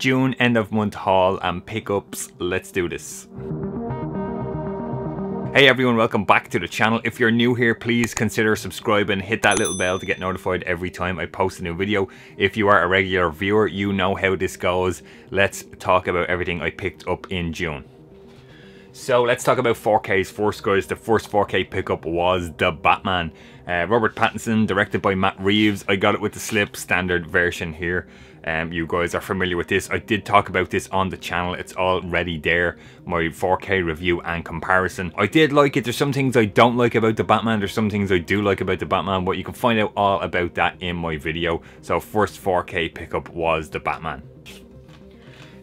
June end of month haul and pickups. Let's do this. Hey everyone, welcome back to the channel. If you're new here, please consider subscribing, hit that little bell to get notified every time I post a new video. If you are a regular viewer, you know how this goes. Let's talk about everything I picked up in June. So let's talk about 4Ks first, guys. The first 4K pickup was The Batman. Robert Pattinson, directed by Matt Reeves. I got it with the slip standard version here. You guys are familiar with this. I did talk about this on the channel. It's already there, my 4K review and comparison. I did like it. There's some things I don't like about the Batman. There's some things I do like about the Batman, but you can find out all about that in my video. So first 4K pickup was the Batman.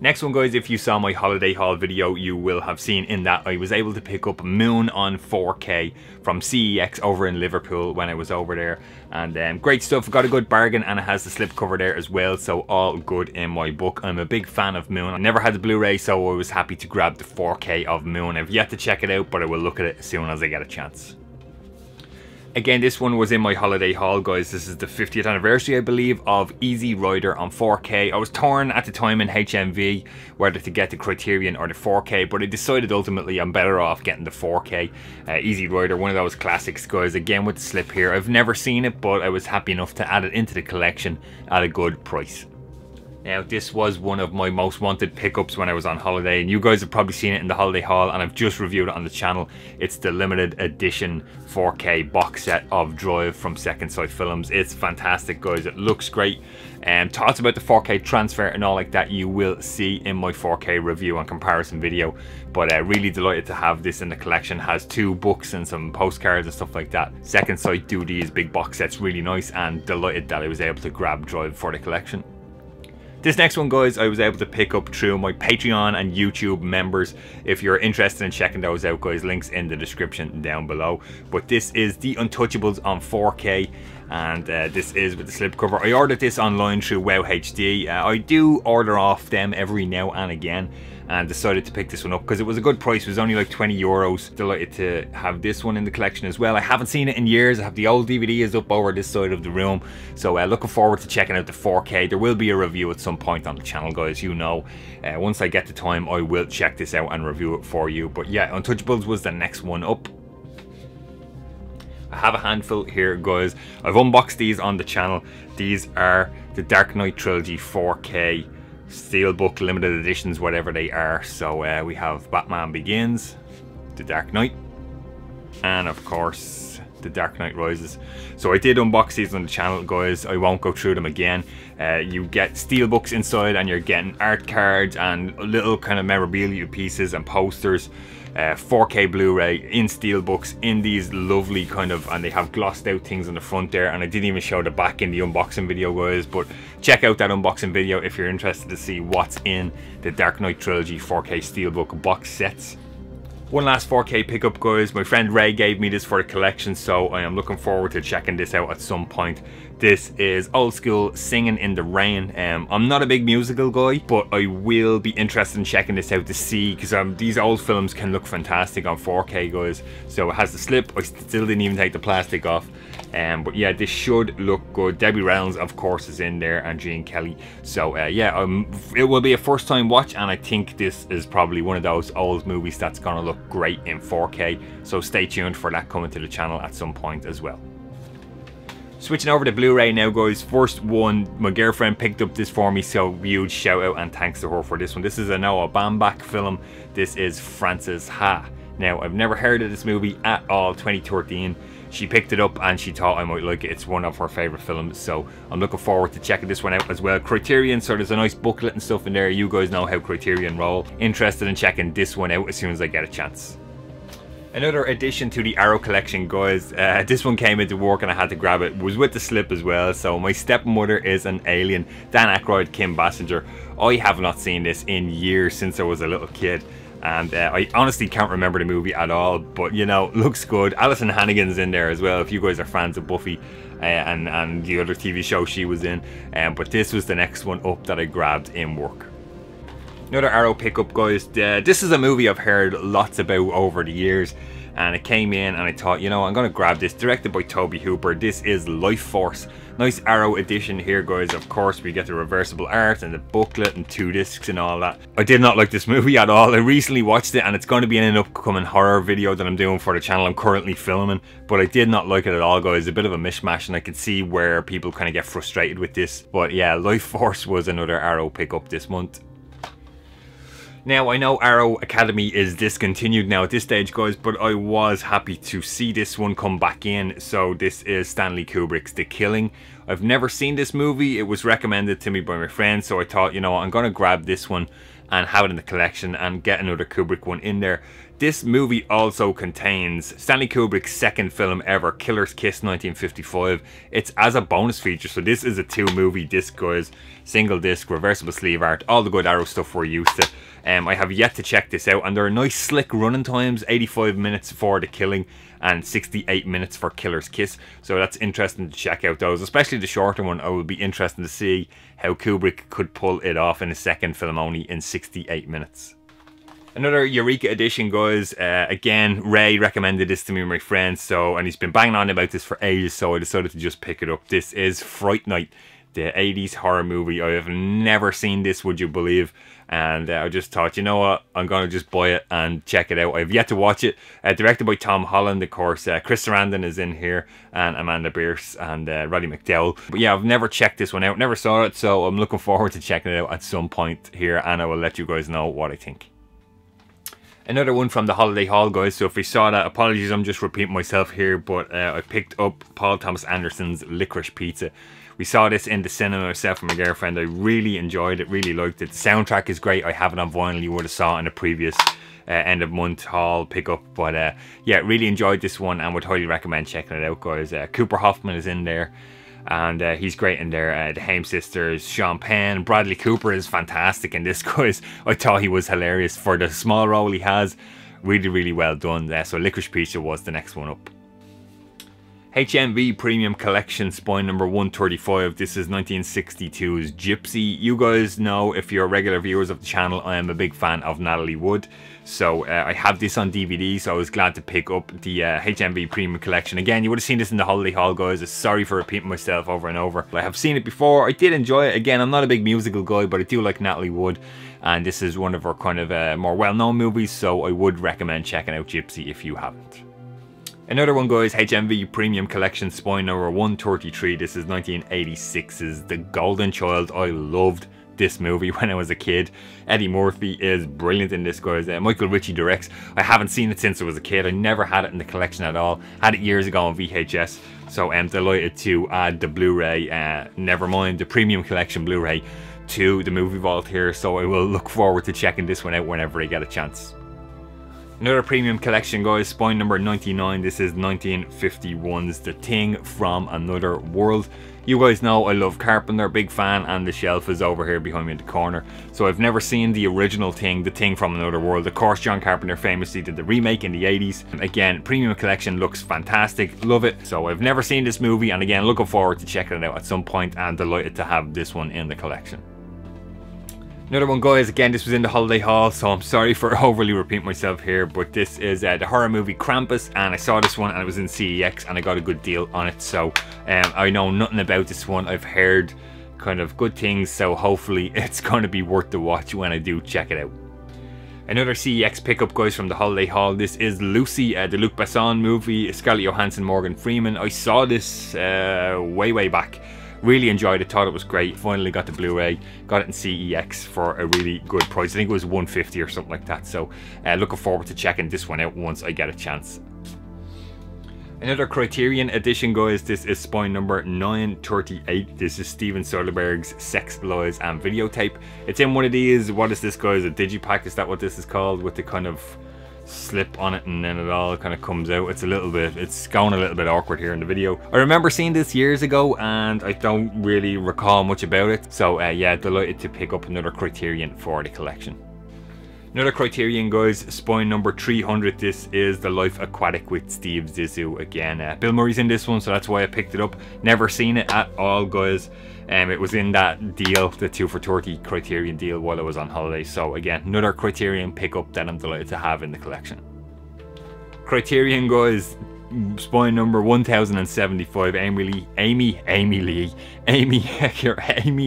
Next one, guys, if you saw my holiday haul video, you will have seen in that I was able to pick up Moon on 4K from CEX over in Liverpool when I was over there. And great stuff, got a good bargain, and it has the slipcover there as well, so all good in my book. I'm a big fan of Moon. I never had the Blu-ray, so I was happy to grab the 4K of Moon. I've yet to check it out, but I will look at it as soon as I get a chance. Again, this one was in my holiday haul, guys. This is the 50th anniversary, I believe, of Easy Rider on 4K. I was torn at the time in HMV whether to get the Criterion or the 4K, but I decided ultimately I'm better off getting the 4K. Easy Rider, one of those classics, guys. Again with the slip here. I've never seen it, but I was happy enough to add it into the collection at a good price. Now, this was one of my most wanted pickups when I was on holiday, and you guys have probably seen it in the holiday haul, and I've just reviewed it on the channel. It's the limited edition 4K box set of Drive from Second Sight Films. It's fantastic, guys. It looks great. And thoughts about the 4K transfer and all like that you will see in my 4K review and comparison video. But really delighted to have this in the collection. Has 2 books and some postcards and stuff like that. Second Sight do these big box sets really nice, and delighted that I was able to grab Drive for the collection. This next one, guys, I was able to pick up through my Patreon and YouTube members. If you're interested in checking those out, guys, links in the description down below. But this is The Untouchables on 4K, and this is with the slipcover. I ordered this online through Wow HD. I do order off them every now and again, and decided to pick this one up because it was a good price. It was only like 20 euros. Delighted to have this one in the collection as well. I haven't seen it in years. I have the old DVDs up over this side of the room, so looking forward to checking out the 4K. There will be a review at some point on the channel, guys, you know. Once I get the time, I will check this out and review it for you. But yeah, Untouchables was the next one up. I have a handful here, guys. I've unboxed these on the channel. These are the Dark Knight Trilogy 4K Steelbook limited editions, whatever they are. So we have Batman Begins, The Dark Knight, and of course The Dark Knight Rises. So I did unbox these on the channel, guys. I won't go through them again. You get steelbooks inside, and you're getting art cards and little kind of memorabilia pieces and posters. 4K Blu-ray in steelbooks in these lovely kind of, and they have glossed out things on the front there, and I didn't even show the back in the unboxing video, guys, but check out that unboxing video if you're interested to see what's in the Dark Knight Trilogy 4K steelbook box sets. One last 4K pickup, guys. My friend Ray gave me this for the collection, so I am looking forward to checking this out at some point. This is old school Singing in the Rain. I'm not a big musical guy, but I will be interested in checking this out to see, because these old films can look fantastic on 4K, guys. So it has the slip. I still didn't even take the plastic off. But yeah, this should look good. Debbie Reynolds, of course, is in there, and Gene Kelly. So yeah, it will be a first time watch, and I think this is probably one of those old movies that's gonna look great in 4K. So stay tuned for that coming to the channel at some point as well. Switching over to Blu-ray now, guys. First one, my girlfriend picked up this for me, so huge shout out and thanks to her for this one. This is a Noah Baumbach film. This is Frances Ha. Now, I've never heard of this movie at all. 2013. She picked it up and she thought I might like it. It's one of her favourite films, so I'm looking forward to checking this one out as well. Criterion, so there's a nice booklet and stuff in there. You guys know how Criterion roll. Interested in checking this one out as soon as I get a chance. Another addition to the Arrow collection, guys. This one came into work and I had to grab it. It was with the slip as well. So My Stepmother is an Alien. Dan Aykroyd, Kim Basinger. I have not seen this in years, since I was a little kid. And I honestly can't remember the movie at all. But, you know, looks good. Alison Hannigan's in there as well, if you guys are fans of Buffy and the other TV show she was in. But this was the next one up that I grabbed in work. Another Arrow pickup, guys. This is a movie I've heard lots about over the years, and it came in and I thought, you know, I'm gonna grab this. Directed by Toby Hooper. This is Life Force. Nice Arrow edition here, guys. Of course, we get the reversible art and the booklet and 2 discs and all that. I did not like this movie at all. I recently watched it and it's going to be in an upcoming horror video that I'm doing for the channel. I'm currently filming, but I did not like it at all, guys. A bit of a mishmash, and I could see where people kind of get frustrated with this. But yeah, Life Force was another Arrow pickup this month. Now, I know Arrow Academy is discontinued now at this stage, guys, but I was happy to see this one come back in. So this is Stanley Kubrick's The Killing. I've never seen this movie. It was recommended to me by my friend, so I thought, you know, I'm going to grab this one and have it in the collection and get another Kubrick one in there. This movie also contains Stanley Kubrick's second film ever, Killer's Kiss 1955. It's as a bonus feature, so this is a 2-movie disc, guys. Single disc, reversible sleeve art, all the good Arrow stuff we're used to. I have yet to check this out, and there are nice slick running times, 85 minutes for The Killing and 68 minutes for Killer's Kiss, so that's interesting to check out those, especially the shorter one. I will be interested to see how Kubrick could pull it off in a second film only in 68 minutes. Another Eureka edition, guys. Again, Ray recommended this to me, my friend, and he's been banging on about this for ages, so I decided to just pick it up. This is Fright Night, the 80s horror movie. I have never seen this, would you believe? And I just thought, you know what, I'm going to just buy it and check it out. I've yet to watch it. Directed by Tom Holland, of course. Chris Sarandon is in here, and Amanda Bierce, and Roddy McDowell. But yeah, I've never checked this one out, never saw it, so I'm looking forward to checking it out at some point here, and I will let you guys know what I think. Another one from the holiday haul, guys, so if you saw that, apologies, I'm just repeating myself here, but I picked up Paul Thomas Anderson's Licorice Pizza. We saw this in the cinema, myself and my girlfriend. I really enjoyed it, really liked it. The soundtrack is great. I have it on vinyl. You would have saw it in a previous end of month haul pickup. But yeah, really enjoyed this one and would highly recommend checking it out, guys. Cooper Hoffman is in there, and he's great in there. The Haim sisters, Sean Penn, Bradley Cooper is fantastic in this, guys. I thought he was hilarious for the small role he has. Really, really well done. So Licorice Pizza was the next one up. HMV Premium Collection, spine number 135. This is 1962's Gypsy. You guys know, if you're regular viewers of the channel, I am a big fan of Natalie Wood. So I have this on DVD, so I was glad to pick up the HMV Premium Collection. Again, you would have seen this in the holiday haul, guys. Sorry for repeating myself over and over. I have seen it before. I did enjoy it. Again, I'm not a big musical guy, but I do like Natalie Wood. And this is one of her kind of more well-known movies, so I would recommend checking out Gypsy if you haven't. Another one, guys, HMV Premium Collection, spine number 133. This is 1986's The Golden Child. I loved this movie when I was a kid. Eddie Murphy is brilliant in this, guys. Michael Ritchie directs. I haven't seen it since I was a kid. I never had it in the collection at all. Had it years ago on VHS. So I'm delighted to add the Blu-ray, never mind the Premium Collection Blu-ray, to the movie vault here. So I will look forward to checking this one out whenever I get a chance. Another Premium Collection, guys, spine number 99. This is 1951's The Thing from Another World. You guys know I love Carpenter, big fan, and the shelf is over here behind me in the corner. So I've never seen the original Thing, The Thing from Another World. Of course, John Carpenter famously did the remake in the 80s. Again, Premium Collection looks fantastic, love it. So I've never seen this movie, and again, looking forward to checking it out at some point, and delighted to have this one in the collection. Another one, guys, again, this was in the holiday haul, so I'm sorry for overly repeating myself here, but this is the horror movie Krampus, and I saw this one and it was in CEX and I got a good deal on it. So I know nothing about this one. I've heard kind of good things, so hopefully it's going to be worth the watch when I do check it out. Another CEX pickup, guys, from the holiday haul. This is Lucy, the Luc Besson movie, Scarlett Johansson, Morgan Freeman. I saw this way back. Really enjoyed it, thought it was great. Finally got the Blu-ray, got it in CEX for a really good price. I think it was $150 or something like that. So looking forward to checking this one out once I get a chance. Another Criterion edition, guys. This is spine number 938. This is Steven Soderbergh's Sex, Lies and Videotape. It's in one of these, what is this, guys, a digipack? Is that what this is called? With the kind of slip on it and then it all kind of comes out. It's going a little bit awkward here in the video. I remember seeing this years ago and I don't really recall much about it. So yeah, delighted to pick up another Criterion for the collection. Another Criterion, guys, spine number 300. This is The Life Aquatic with Steve Zissou again. Bill Murray's in this one, so that's why I picked it up. Never seen it at all, guys. It was in that deal, the 2 for 30 Criterion deal while I was on holiday. So again, another Criterion pickup that I'm delighted to have in the collection. Criterion guys, spine number 1075, Amy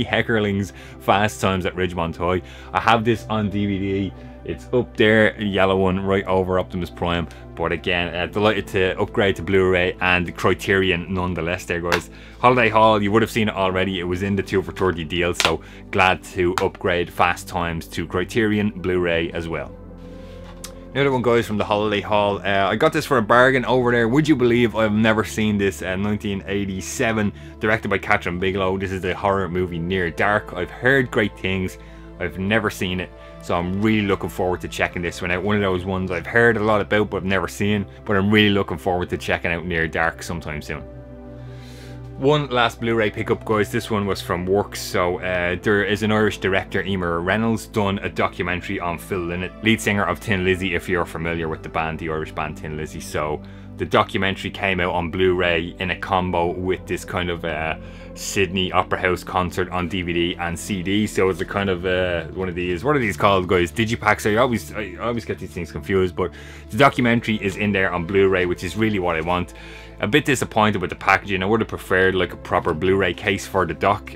Heckerling's Fast Times at Ridgemont High. I have this on DVD. It's up there, yellow one, right over Optimus Prime. But again, delighted to upgrade to Blu-ray and Criterion nonetheless there, guys. Holiday Haul, you would have seen it already. It was in the 2 for 30 deal, so glad to upgrade Fast Times to Criterion Blu-ray as well. Another one, guys, from the Holiday Haul. I got this for a bargain over there. Would you believe I've never seen this? 1987, directed by Catherine Bigelow. This is the horror movie Near Dark. I've heard great things. I've never seen it, so I'm really looking forward to checking this one out. One of those ones I've heard a lot about but I've never seen, but I'm really looking forward to checking out Near Dark sometime soon. One last Blu-ray pickup, guys. This one was from Works. So there is an Irish director, Emer Reynolds, done a documentary on Phil Lynott, lead singer of Tin Lizzy, if you're familiar with the band, the Irish band Tin Lizzy. So the documentary came out on Blu-ray in a combo with this kind of Sydney Opera House concert on DVD and CD. So it's a kind of one of these, what are these called, guys? Digipacks. I always get these things confused, but the documentary is in there on Blu-ray, which is really what I want. A bit disappointed with the packaging. I would have preferred like a proper Blu-ray case for the doc,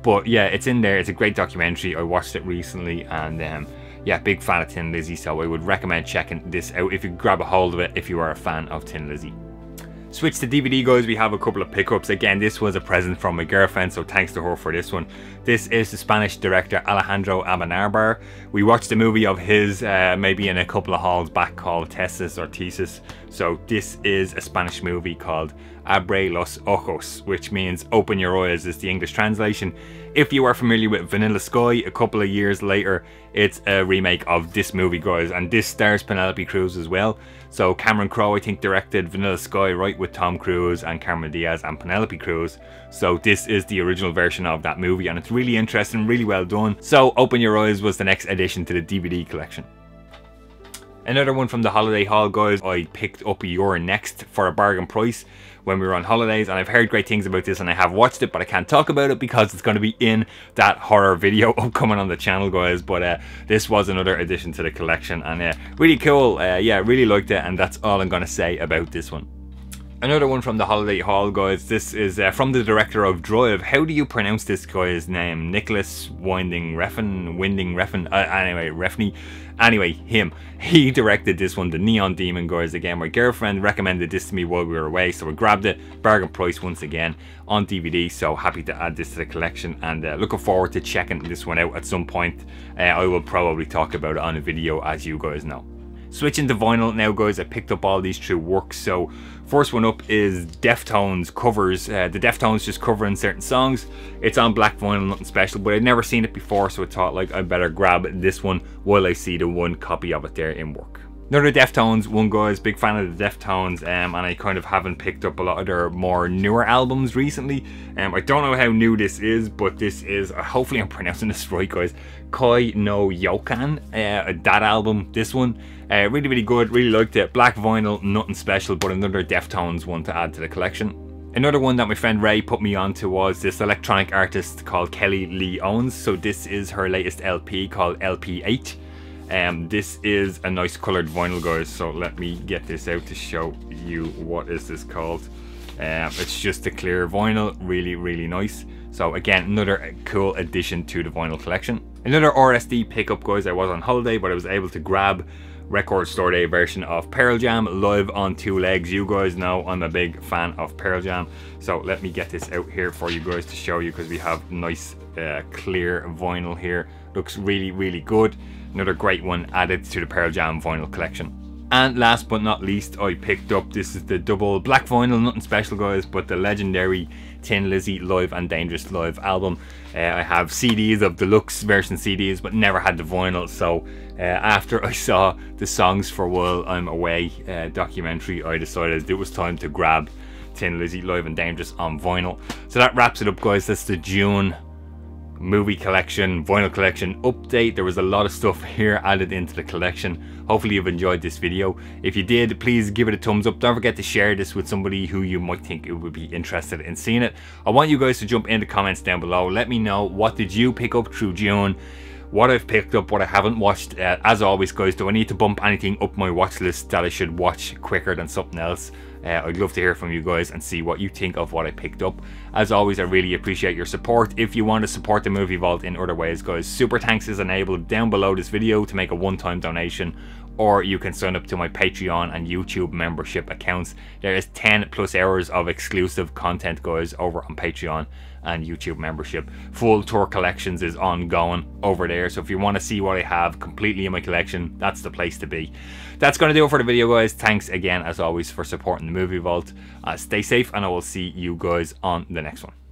but yeah, it's in there. It's a great documentary. I watched it recently, and yeah, big fan of Tin Lizzy, so I would recommend checking this out if you grab a hold of it if you are a fan of Tin Lizzy. Switch to DVD, guys. We have a couple of pickups. Again, this was a present from my girlfriend, so thanks to her for this one. This is the Spanish director Alejandro Amenabar. We watched a movie of his maybe in a couple of hauls back called Tesis or Thesis. So this is a Spanish movie called Abre los Ojos, which means open your eyes is the English translation. If you are familiar with Vanilla Sky, a couple of years later, it's a remake of this movie, guys, and this stars Penelope Cruz as well. So Cameron Crowe, I think, directed Vanilla Sky, right, with Tom Cruise and Cameron Diaz and Penelope Cruz. So this is the original version of that movie, and it's really interesting, really well done. So Open Your Eyes was the next addition to the DVD collection. Another one from the Holiday Haul, guys. I picked up You're Next for a bargain price when we were on holidays, and I've heard great things about this, and I have watched it, but I can't talk about it because it's going to be in that horror video upcoming on the channel, guys. But this was another addition to the collection, and really cool. Yeah, really liked it, and that's all I'm going to say about this one. Another one from the Holiday Haul, guys. This is from the director of Drive. How do you pronounce this guy's name? Nicholas Winding Refn? Anyway, Refney. Anyway, him. He directed this one, The Neon Demon, guys. Again, my girlfriend recommended this to me while we were away, so I grabbed it. Bargain price once again on DVD, so happy to add this to the collection, and looking forward to checking this one out at some point. I will probably talk about it on a video, as you guys know. Switching to vinyl now, guys. I picked up all these through Works. So first one up is Deftones covers. The Deftones just covering certain songs. It's on black vinyl, nothing special, but I'd never seen it before, so I thought like I better grab this one while I see the one copy of it there in work. Another Deftones one, guys. Big fan of the Deftones, and I kind of haven't picked up a lot of their more newer albums recently. I don't know how new this is, but this is, hopefully I'm pronouncing this right, guys, Koi no Yokan, that album, this one. Really, really good, really liked it. Black vinyl, nothing special, but another Deftones one to add to the collection. Another one that my friend Ray put me onto was this electronic artist called Kelly Lee Owens. So this is her latest LP called LP8. This is a nice coloured vinyl, guys, so let me get this out to show you what is this called. It's just a clear vinyl, really, really nice. So again, another cool addition to the vinyl collection. Another RSD pickup, guys. I was on holiday, but I was able to grab Record Store Day version of Pearl Jam live on 2 legs. You guys know I'm a big fan of Pearl Jam, so let me get this out here for you guys to show you, because we have nice clear vinyl here. Looks really, really good. Another great one added to the Pearl Jam vinyl collection. And last but not least, I picked up, this is the double black vinyl, nothing special, guys, but the legendary Tin Lizzy Live and Dangerous Live album. I have CDs of deluxe version CDs, but never had the vinyl, so after I saw the Songs for While I'm Away documentary, I decided it was time to grab Tin Lizzy Live and Dangerous on vinyl. So that wraps it up, guys. That's the June movie collection, vinyl collection update. There was a lot of stuff here added into the collection. Hopefully you've enjoyed this video. If you did, please give it a thumbs up. Don't forget to share this with somebody who you might think it would be interested in seeing it. I want you guys to jump in the comments down below. Let me know, what did you pick up through June? what I've picked up, what I haven't watched. As always guys, do I need to bump anything up my watch list that I should watch quicker than something else? I'd love to hear from you guys and see what you think of what I picked up. As always, I really appreciate your support. If you want to support the Movie Vault in other ways guys, super thanks is enabled down below this video to make a one-time donation, or you can sign up to my Patreon and YouTube membership accounts. There is 10+ hours of exclusive content guys over on Patreon and YouTube membership. Full tour collections is ongoing over there, so if you want to see what I have completely in my collection, that's the place to be. That's going to do it for the video guys. Thanks again as always for supporting the Movie Vault. Stay safe and I will see you guys on the next one.